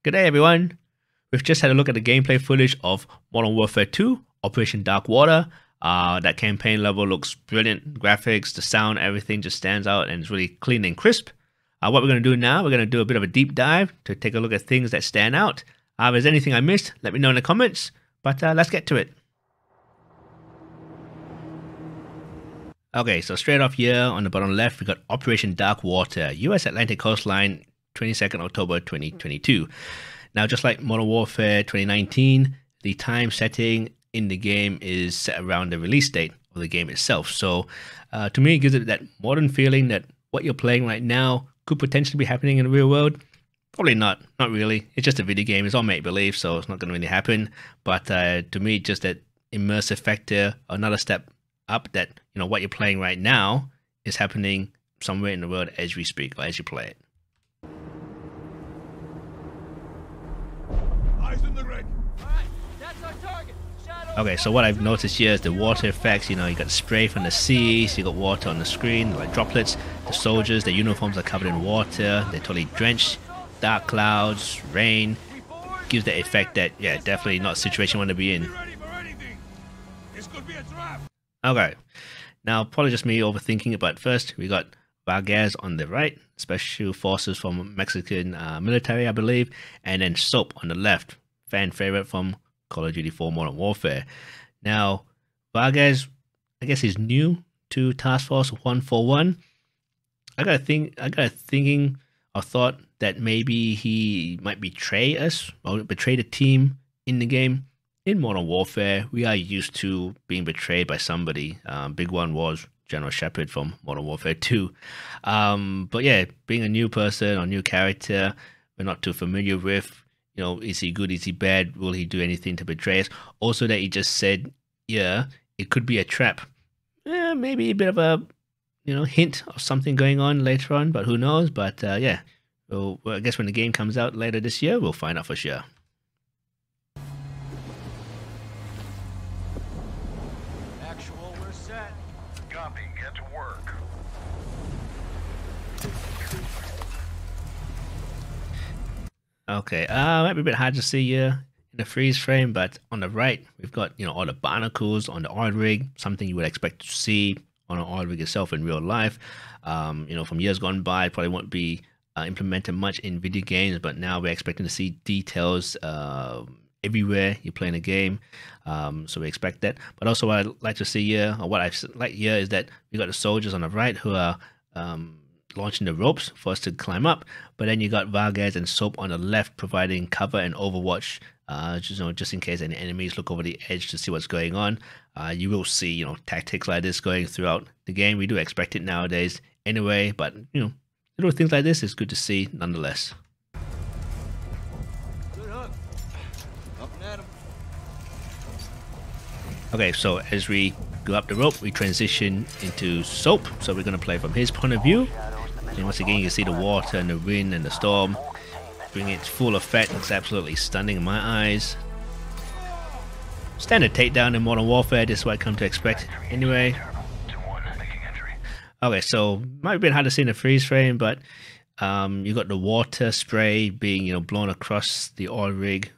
G'day everyone! We've just had a look at the gameplay footage of Modern Warfare 2, Operation Dark Water. That campaign level looks brilliant. Graphics, the sound, everything just stands out and it's really clean and crisp. What we're going to do now, we're going to do a bit of a deep dive to take a look at things that stand out. If there's anything I missed, let me know in the comments, but let's get to it. Okay, so straight off here on the bottom left, we got Operation Dark Water, US Atlantic Coastline, 22nd October 2022. Now, just like Modern Warfare 2019, the time setting in the game is set around the release date of the game itself. So to me, it gives it that modern feeling that what you're playing right now could potentially be happening in the real world. Probably not really. It's just a video game. It's all make-believe, so it's not going to really happen. But to me, just that immersive factor, another step up that, you know, what you're playing right now is happening somewhere in the world as we speak or as you play it. Okay, so what I've noticed here is the water effects. You know, you got spray from the seas, you got water on the screen, like droplets. The soldiers, their uniforms are covered in water, they're totally drenched. Dark clouds, rain, gives the effect that, yeah, definitely not a situation you want to be in. Okay, now probably just me overthinking it, but first we got Vargas on the right, special forces from Mexican military, I believe, and then Soap on the left, fan favorite from Call of Duty 4 Modern Warfare. Now, Vargas, I guess he's new to Task Force 141. I got a thought that maybe he might betray us or betray the team in the game. In Modern Warfare, we are used to being betrayed by somebody. Big one was General Shepard from Modern Warfare 2. But yeah, being a new person or new character we're not too familiar with, you know, is he good, is he bad, will he do anything to betray us? Also that he just said, yeah, it could be a trap. Yeah, maybe a bit of a, you know, hint of something going on later on, but who knows? But yeah, well, I guess when the game comes out later this year, we'll find out for sure. Actual, we're set. Copy, get to work. Okay, might be a bit hard to see here in the freeze frame, but on the right, we've got, you know, all the barnacles on the oil rig, something you would expect to see on an oil rig itself in real life. You know, from years gone by, it probably won't be implemented much in video games, but now we're expecting to see details everywhere you're playing a game. So we expect that. But also what I'd like to see here, or what I like here, is that we got the soldiers on the right who are launching the ropes for us to climb up, but then you got Vargas and Soap on the left providing cover and overwatch, just in case any enemies look over the edge to see what's going on. You will see, you know, tactics like this going throughout the game. We do expect it nowadays anyway, but, you know, little things like this is good to see nonetheless. Good hook. Up and at him. Okay, so as we go up the rope, we transition into Soap, so we're going to play from his point of view. And once again, you can see the water and the wind and the storm bring its full effect. It's absolutely stunning in my eyes. Standard takedown in Modern Warfare, this is what I come to expect anyway. Okay, so might be a bit hard to see in the freeze frame, but you got the water spray being, you know, blown across the oil rig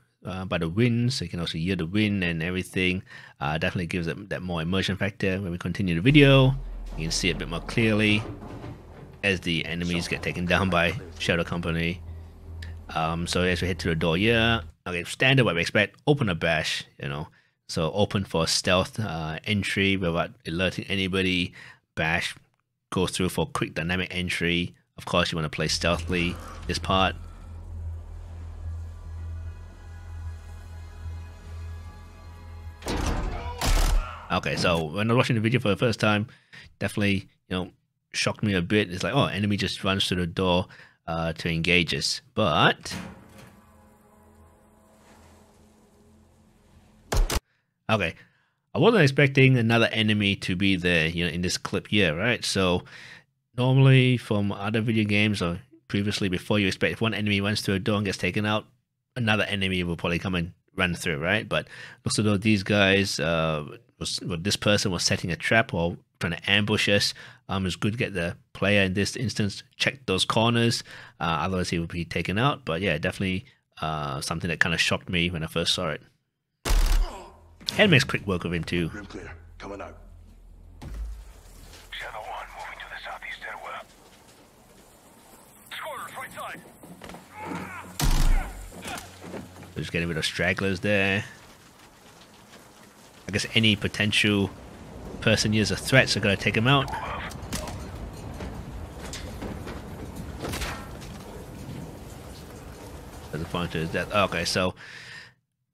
by the wind, so you can also hear the wind and everything. Definitely gives it that more immersion factor. When we continue the video, you can see it a bit more clearly as the enemies get taken down by Shadow Company. So as we head to the door here, okay, standard what we expect, open a bash, you know, so open for stealth entry without alerting anybody. Bash goes through for quick dynamic entry. Of course, you want to play stealthily this part. Okay, so when I was watching the video for the first time, definitely, you know, shocked me a bit. It's like, oh, enemy just runs through the door to engage us. But okay, I wasn't expecting another enemy to be there, you know, in this clip here, right? So normally from other video games or previously before, you expect if one enemy runs through a door and gets taken out, another enemy will probably come and run through, right? But looks as though these guys, this person was setting a trap or trying to ambush us. It's good to get the player in this instance check those corners, otherwise he would be taken out. But yeah, definitely something that kind of shocked me when I first saw it. And makes quick work of him too. Room clear. Coming out. Shadow 1 moving to the southeast stairwell. Squatters, right side. Just getting rid of stragglers there. I guess any potential person used as threats are going to take him out. As a point to his death. Okay, so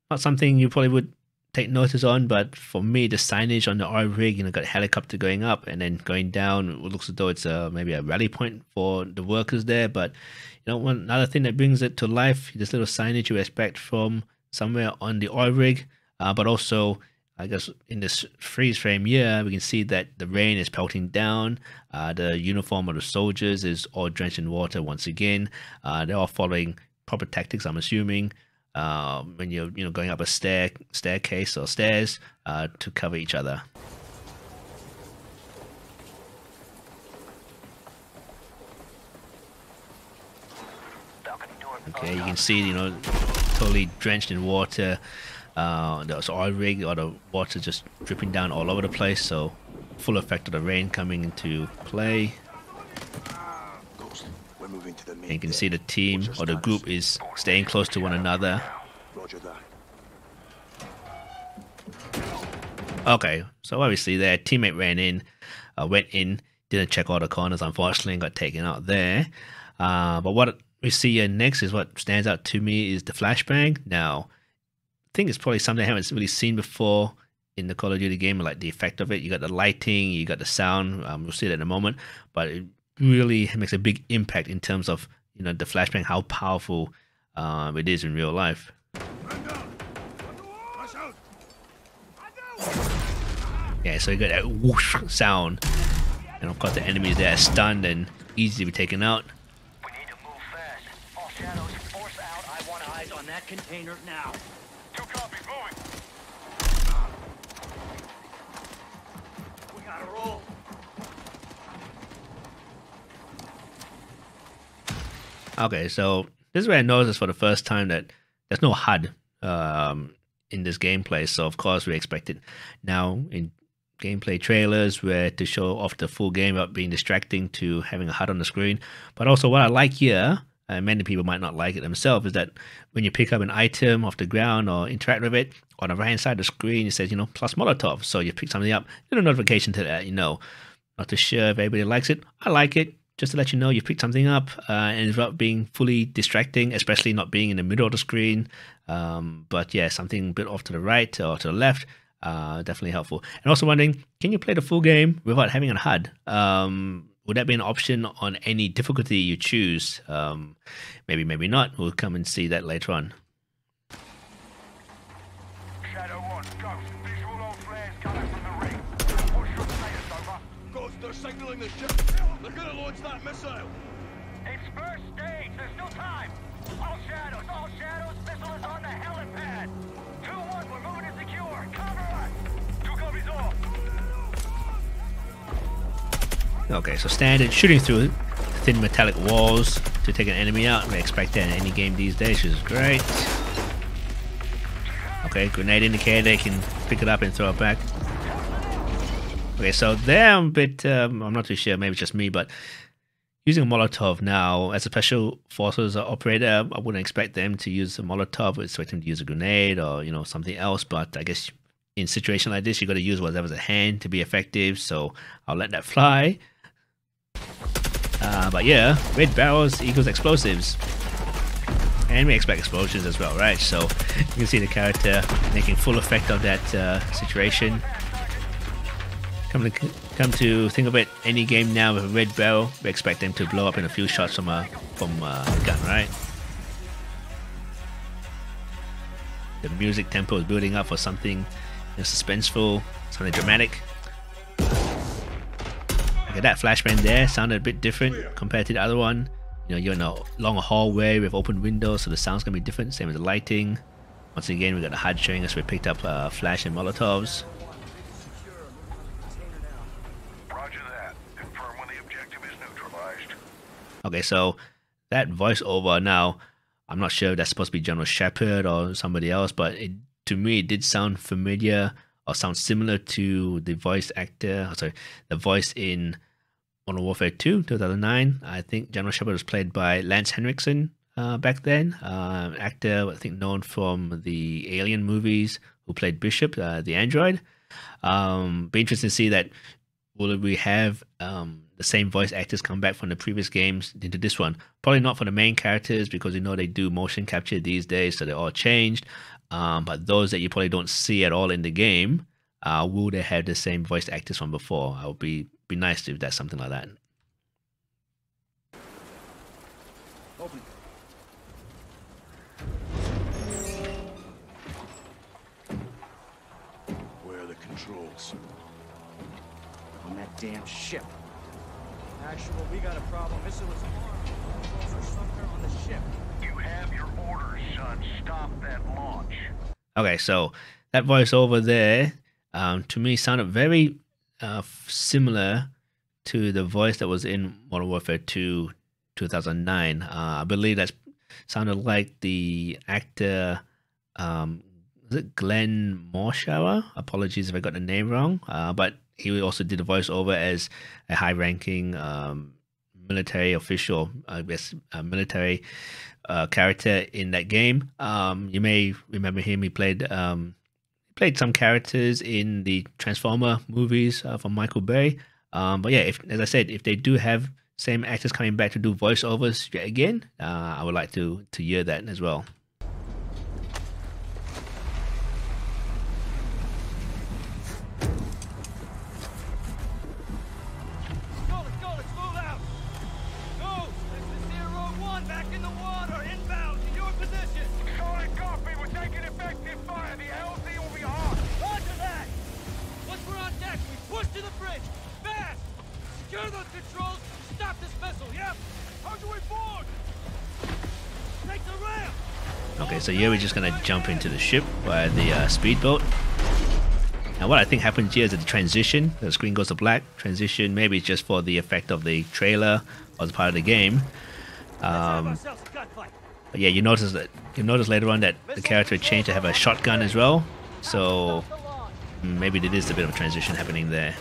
not something you probably would take notice on, but for me, the signage on the oil rig, you know, got a helicopter going up and then going down. It looks as though it's maybe a rally point for the workers there. But you know, another thing that brings it to life, this little signage you expect from somewhere on the oil rig, but also, I guess in this freeze frame here, we can see that the rain is pelting down. The uniform of the soldiers is all drenched in water once again. They're all following proper tactics, I'm assuming. When you're going up a staircase or stairs to cover each other. Okay, you can see totally drenched in water. There's oil rig, or the water just dripping down all over the place. So full effect of the rain coming into play. Ghost, we're moving to the main And you can deck. see the team Watch or the your group status. is staying close to one another. Roger that. Okay, so obviously their teammate went in, didn't check all the corners, unfortunately, and got taken out there. But what we see here next is what stands out to me is the flashbang. Now, I think it's probably something I haven't really seen before in the Call of Duty game, like the effect of it. You got the lighting, you got the sound. We'll see that in a moment, but it really makes a big impact in terms of the flashbang, how powerful it is in real life. Yeah, so you got that whoosh sound, and of course the enemies there are stunned and easy to be taken out. We need to move fast. All shadows, force out. I want eyes on that container now. 2 copies, moving. We gotta roll. Okay, so this is where I noticed for the first time that there's no HUD in this gameplay. So of course we expect it now in gameplay trailers where to show off the full game without being distracting to having a HUD on the screen. But also what I like here, and many people might not like it themselves, is that when you pick up an item off the ground or interact with it, on the right hand side of the screen it says, plus Molotov. So you pick something up, little notification to that, Not too sure if everybody likes it. I like it. Just to let you know you picked something up and without being fully distracting, especially not being in the middle of the screen. But yeah, something a bit off to the right or to the left, definitely helpful. And also wondering, can you play the full game without having a HUD? Would that be an option on any difficulty you choose? Maybe, maybe not. We'll come and see that later on. Shadow 1, Ghost. Visual on flares coming from the ring. What's your status, over? Ghost, they're signaling the ship. They're gonna launch that missile. It's first stage. There's no time. All shadows. Missile is on the helipad. 2-1. We're moving to secure. Cover us. 2 copies off. Okay, so standard shooting through thin metallic walls to take an enemy out. We expect that in any game these days, which is great. Okay, grenade indicator, they can pick it up and throw it back. Okay, so there I'm a bit, I'm not too sure, maybe it's just me, but using a Molotov now, as a special forces operator, I wouldn't expect them to use a Molotov. I'd expect them to use a grenade or, something else, but I guess in a situation like this, you got to use whatever's at hand to be effective, so I'll let that fly. But yeah, red barrels equals explosives. And we expect explosions as well, right? So you can see the character making full effect of that situation. Come to think of it, any game now with a red barrel, we expect them to blow up in a few shots from a gun, right? The music tempo is building up for something suspenseful, something dramatic. Okay, that flashbang there sounded a bit different compared to the other one. You're in a long hallway with open windows, so the sound's gonna be different. Same with the lighting. Once again, we got the HUD showing us we picked up flash and Molotovs. Roger that. Confirm when the objective is neutralized. Okay, so that voiceover now, I'm not sure if that's supposed to be General Shepard or somebody else, but to me it did sound familiar or sound similar to the voice actor. Sorry, the voice in Modern Warfare 2, 2009. I think General Shepard was played by Lance Henriksen back then, actor I think known from the Alien movies, who played Bishop, the android. Be interesting to see that. Will we have the same voice actors come back from the previous games into this one? Probably not for the main characters, because you know they do motion capture these days, so they're all changed. But those that you probably don't see at all in the game, will they have the same voice actors from before? It would be nice if that's something like that. Open. Where are the controls? On that damn ship. Actual, we got a problem. Missile was armed. Controls are somewhere on the ship. You have your orders, son. Stop that launch. Okay, so that voiceover there, to me, sounded very similar to the voice that was in Modern Warfare 2 2009. I believe that sounded like the actor, is it Glenn Morshower? Apologies if I got the name wrong, but he also did a voiceover as a high-ranking military official, I guess, military character in that game. You may remember him. He played some characters in the Transformer movies from Michael Bay. But yeah, as I said, if they do have same actors coming back to do voiceovers yet again, I would like to hear that as well. Let's move out. Go. This is Zero 1 back in the water, inbound to your position. Solid copy. We're taking effective fire. The LZ will be hot. Roger that. Once we're on deck, we push to the bridge. Fast. Secure those controls. Stop this missile. Yep. How do we board? Take the ramp. Okay, so here we're just gonna jump into the ship via the speedboat. Now what I think happens here is that the transition, the screen goes to black, transition, maybe it's just for the effect of the trailer or as part of the game. Ourselves a gunfight. But yeah, you notice later on that the character changed to have a shotgun as well. So maybe there is a bit of a transition happening there.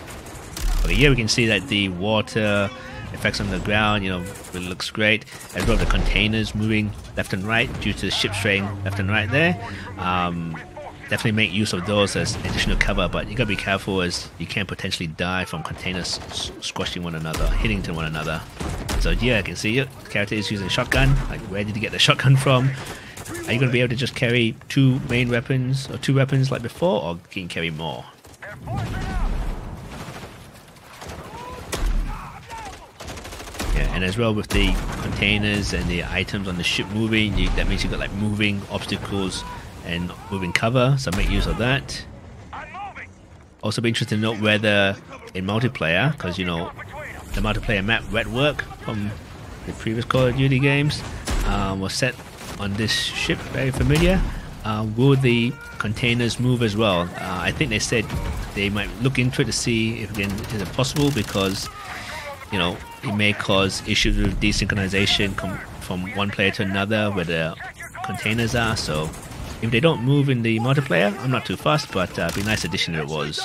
Okay, here we can see that the water effects on the ground, really looks great. As well, the containers moving left and right due to the ship straying left and right there. Definitely make use of those as additional cover, but you gotta be careful as you can potentially die from containers squashing one another, hitting to one another. So yeah, I can see it. The character is using a shotgun. Like, where did you get the shotgun from? Are you gonna be able to just carry two main weapons or two weapons like before, or can you carry more? They're forcing out. Yeah, and as well with the containers and the items on the ship moving, that means you've got like moving obstacles and moving cover, so make use of that. I'm moving. Also be interested to note whether in multiplayer, because the multiplayer map Wet Work from the previous Call of Duty games was set on this ship, very familiar. Will the containers move as well? I think they said they might look into it to see if again is it possible, because it may cause issues with desynchronization from one player to another where the containers are. So if they don't move in the multiplayer, I'm not too fussed, but it'd be a nice addition if it was.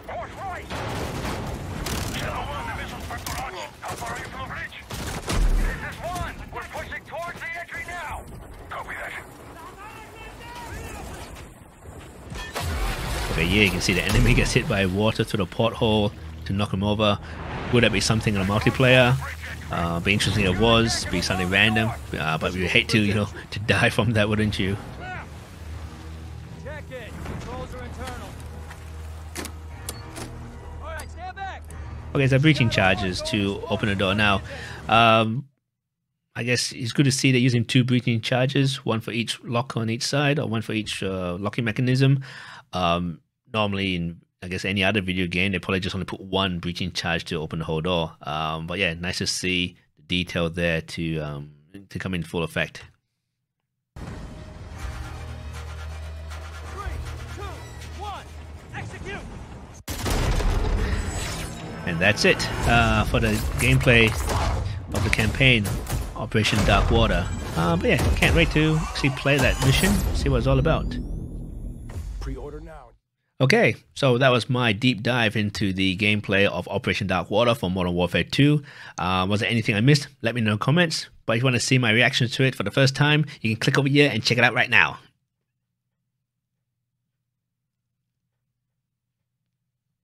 Horse right. Zero 1, the missile's preparado. How far are you from the bridge? This is 1. We're pushing towards the entry now. Copy that. Okay, yeah, you can see the enemy gets hit by water through the porthole to knock him over. Would that be something in a multiplayer? Be interesting if it was, be something random, but we would hate to, to die from that, wouldn't you? Check it. Controls are internal. All right, stand back. Okay, so breaching charges to open the door. Now, I guess it's good to see they're using 2 breaching charges, one for each lock on each side, or one for each locking mechanism. Normally in, I guess, any other video game, they probably just want to put 1 breaching charge to open the whole door. But yeah, nice to see the detail there to come in full effect. 3, 2, 1, execute. And that's it for the gameplay of the campaign. Operation Dark Water. But yeah, can't wait to actually play that mission, see what it's all about. Pre-order now. Okay, so that was my deep dive into the gameplay of Operation Dark Water for Modern Warfare 2. Was there anything I missed? Let me know in the comments. But if you want to see my reactions to it for the first time, you can click over here and check it out right now.